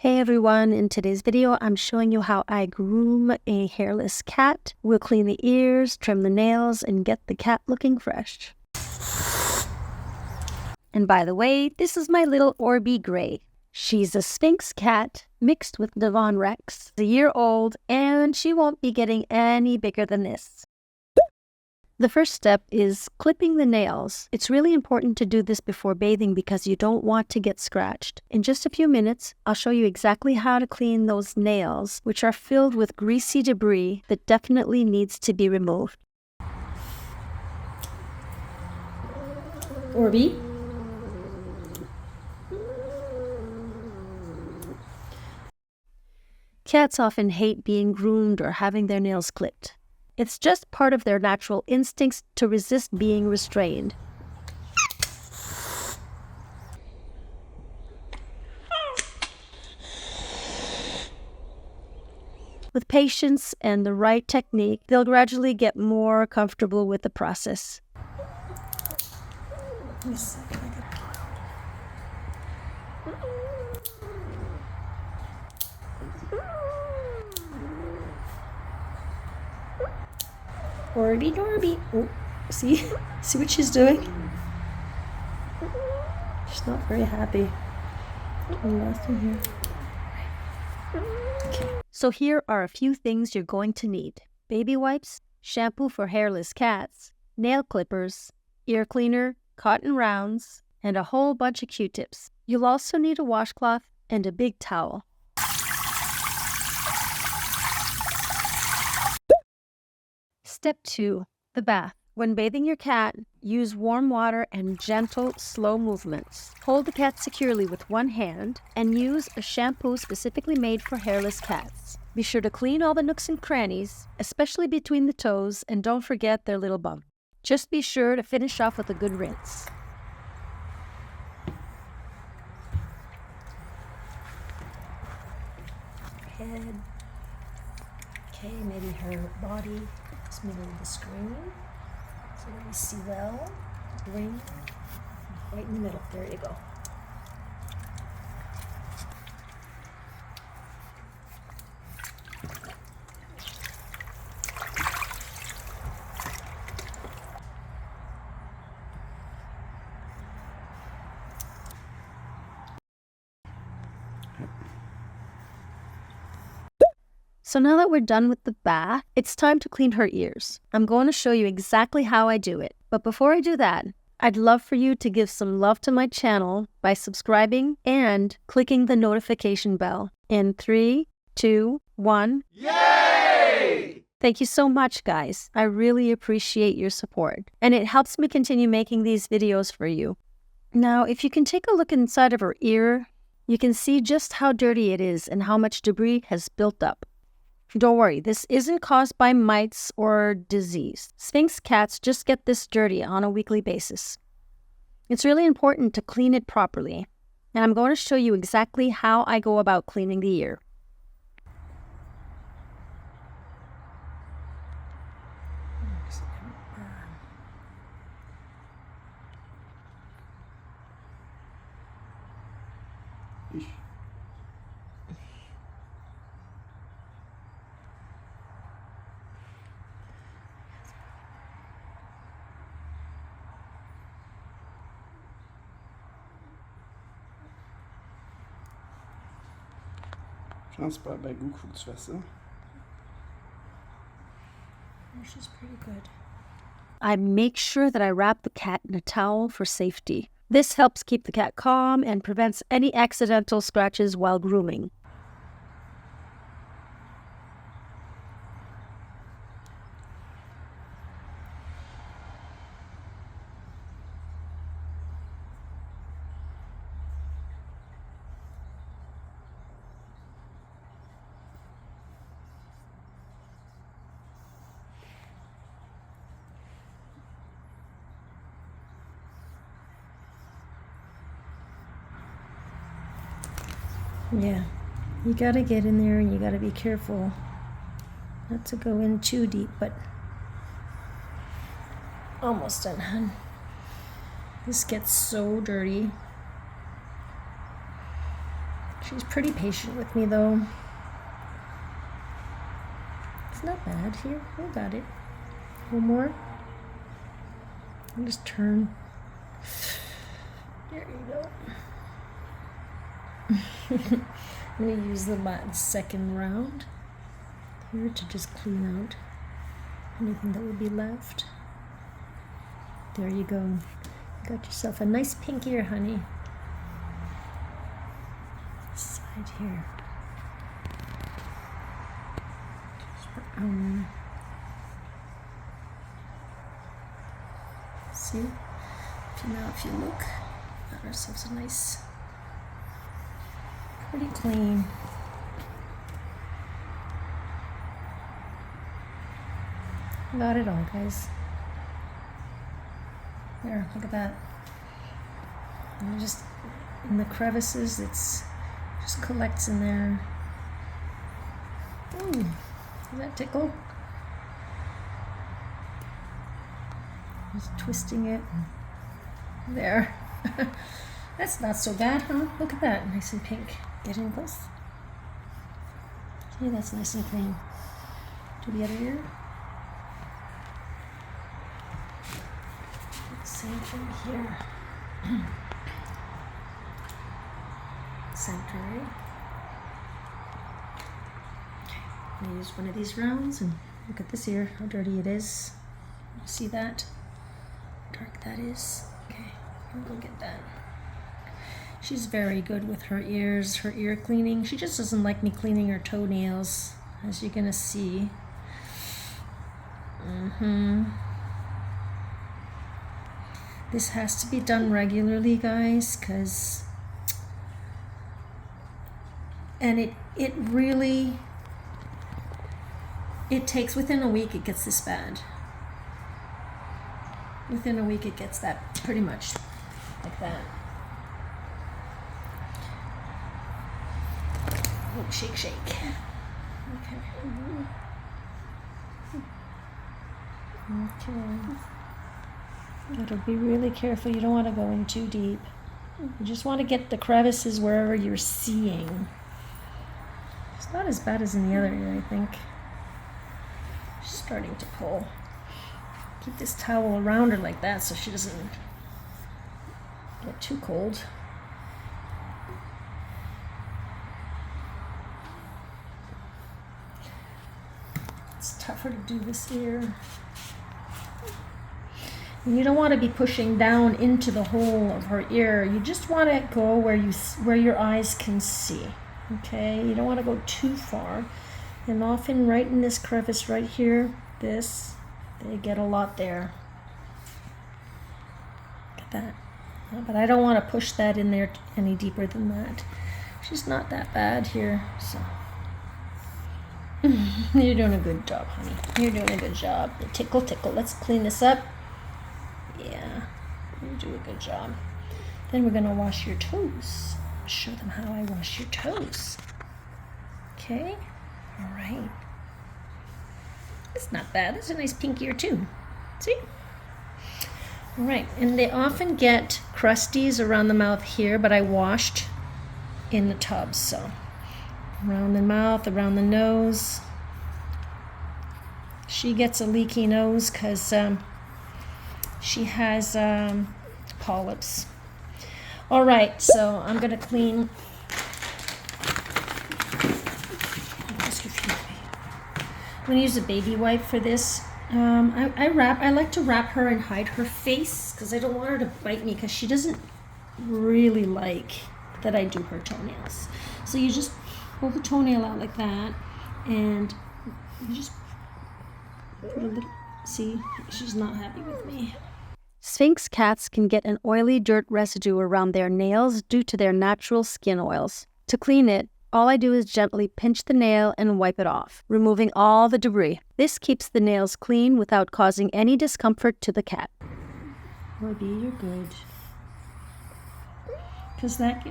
Hey everyone, in today's video I'm showing you how I groom a hairless cat. We'll clean the ears, trim the nails, and get the cat looking fresh. And by the way, this is my little Orby Gray. She's a Sphynx cat mixed with Devon Rex, a year old, and she won't be getting any bigger than this. The first step is clipping the nails. It's really important to do this before bathing because you don't want to get scratched. In just a few minutes, I'll show you exactly how to clean those nails, which are filled with greasy debris that definitely needs to be removed. Orby? Cats often hate being groomed or having their nails clipped. It's just part of their natural instincts to resist being restrained. With patience and the right technique, they'll gradually get more comfortable with the process. Orby. Oh, see what she's doing? She's not very happy. Nothing here. Okay. So here are a few things you're going to need. Baby wipes, shampoo for hairless cats, nail clippers, ear cleaner, cotton rounds, and a whole bunch of Q-tips. You'll also need a washcloth and a big towel. Step 2. The bath. When bathing your cat, use warm water and gentle, slow movements. Hold the cat securely with one hand and use a shampoo specifically made for hairless cats. Be sure to clean all the nooks and crannies, especially between the toes, and don't forget their little bum. Just be sure to finish off with a good rinse. Head. Okay, maybe her body. Middle of the screen, so that we see well. Ring right in the middle. There you go. So now that we're done with the bath, it's time to clean her ears. I'm going to show you exactly how I do it. But before I do that, I'd love for you to give some love to my channel by subscribing and clicking the notification bell. In 3, 2, 1. Yay! Thank you so much, guys. I really appreciate your support. And it helps me continue making these videos for you. Now, if you can take a look inside of her ear, you can see just how dirty it is and how much debris has built up. Don't worry, this isn't caused by mites or disease. Sphynx cats just get this dirty on a weekly basis. It's really important to clean it properly, and I'm going to show you exactly how I go about cleaning the ear. Chance bei gut Fuchswässer. She's pretty good. I make sure that I wrap the cat in a towel for safety. This helps keep the cat calm and prevents any accidental scratches while grooming. Yeah, you gotta get in there and you gotta be careful not to go in too deep, but almost done, hun. This gets so dirty. She's pretty patient with me though. It's not bad. Here, we got it. One more. I'll just turn. There you go. I'm going to use the second round here to just clean out anything that would be left. There you go. You got yourself a nice pink ear, honey. Side here. See? If you look, got ourselves a nice, pretty clean. Got it all, guys. There, look at that. And just in the crevices, it's just collects in there. Ooh, does that tickle? Just twisting it. There. That's not so bad, huh? Look at that, nice and pink. Get in close. See, that's nice and clean. Do the other ear. Same thing here. Center, right? Okay, I'm gonna use one of these rounds and look at this ear, how dirty it is. You see that? How dark that is. Okay, I'll go get that. She's very good with her ears, her ear cleaning. She just doesn't like me cleaning her toenails, as you're gonna see. This has to be done regularly, guys, and it really, it takes, within a week it gets this bad. Within a week it gets that, pretty much like that. Oh, shake, shake. Okay. Okay. Gotta be really careful. You don't want to go in too deep. You just want to get the crevices wherever you're seeing. It's not as bad as in the other ear, I think. She's starting to pull. Keep this towel around her like that so she doesn't get too cold. It's tougher to do this ear. And you don't want to be pushing down into the hole of her ear. You just want to go where your eyes can see. Okay, you don't want to go too far. And often right in this crevice right here, they get a lot there. Look at that. But I don't want to push that in there any deeper than that. She's not that bad here, so. You're doing a good job, honey. You're doing a good job. Tickle, tickle. Let's clean this up. Yeah, you do a good job. Then we're going to wash your toes. Show them how I wash your toes. Okay, all right. It's not bad. It's a nice pink ear too. See? All right, and they often get crusties around the mouth here, but I washed in the tub, so around the mouth, around the nose. She gets a leaky nose because she has polyps. All right, so I'm gonna clean. I'm gonna use a baby wipe for this. I like to wrap her and hide her face because I don't want her to bite me because she doesn't really like that I do her toenails. So you just pull the toenail out like that, and you just put a little. See, she's not happy with me. Sphynx cats can get an oily dirt residue around their nails due to their natural skin oils. To clean it, all I do is gently pinch the nail and wipe it off, removing all the debris. This keeps the nails clean without causing any discomfort to the cat. Ruby, you're good. Because that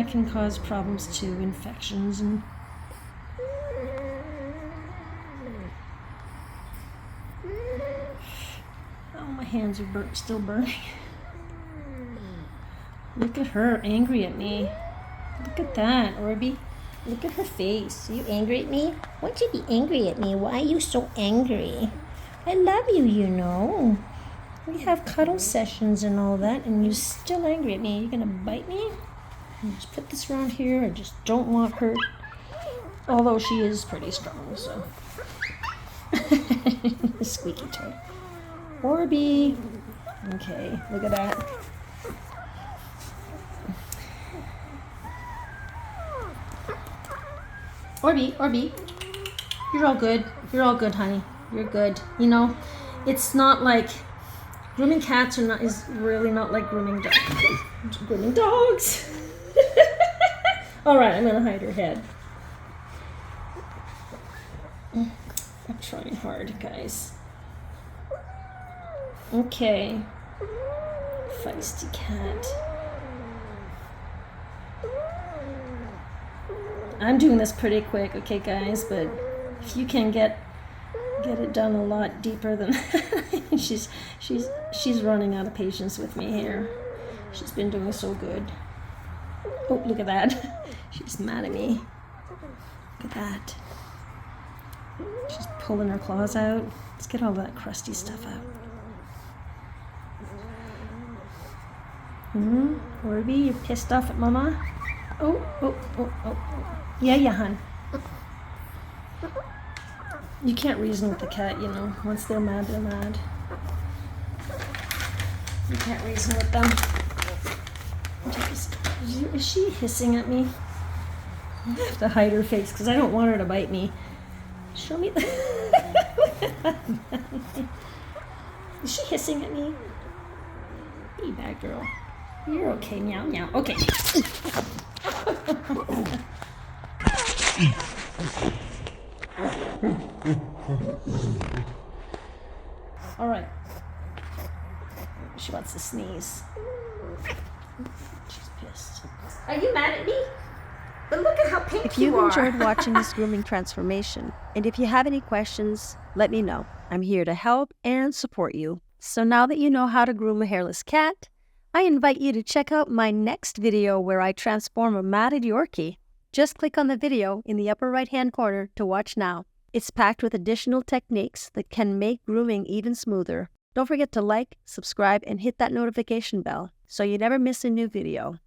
can cause problems too, infections and. My hands are still burning. Look at her, angry at me. Look at that, Orby. Look at her face. Are you angry at me? Why don't you be angry at me? Why are you so angry? I love you, you know. We have cuddle sessions and all that, and you're still angry at me. Are you gonna bite me? Just put this around here. I just don't want her. Although she is pretty strong, so. Squeaky toy. Orby. Okay, look at that. Orby, you're all good. You're all good, honey. You're good. You know, it's not like grooming cats is really not like grooming dogs. Grooming dogs. All right, I'm gonna hide her head. I'm trying hard, guys. Okay. Feisty cat. I'm doing this pretty quick, okay, guys, but if you can get it done a lot deeper than that, she's running out of patience with me here. She's been doing so good. Oh, look at that. She's mad at me. Look at that. She's pulling her claws out. Let's get all that crusty stuff out. Orby, you're pissed off at Mama? Oh. Yeah, hun. You can't reason with the cat, you know. Once they're mad, they're mad. You can't reason with them. Is she hissing at me? I have to hide her face because I don't want her to bite me. Show me the... Is she hissing at me? Be bad girl. You're okay, meow meow. Okay. All right. She wants to sneeze. She's pissed. Are you mad at me? But look at how pink If you've enjoyed watching this grooming transformation, and if you have any questions, let me know. I'm here to help and support you. So now that you know how to groom a hairless cat, I invite you to check out my next video where I transform a matted Yorkie. Just click on the video in the upper right-hand corner to watch now. It's packed with additional techniques that can make grooming even smoother. Don't forget to like, subscribe, and hit that notification bell so you never miss a new video.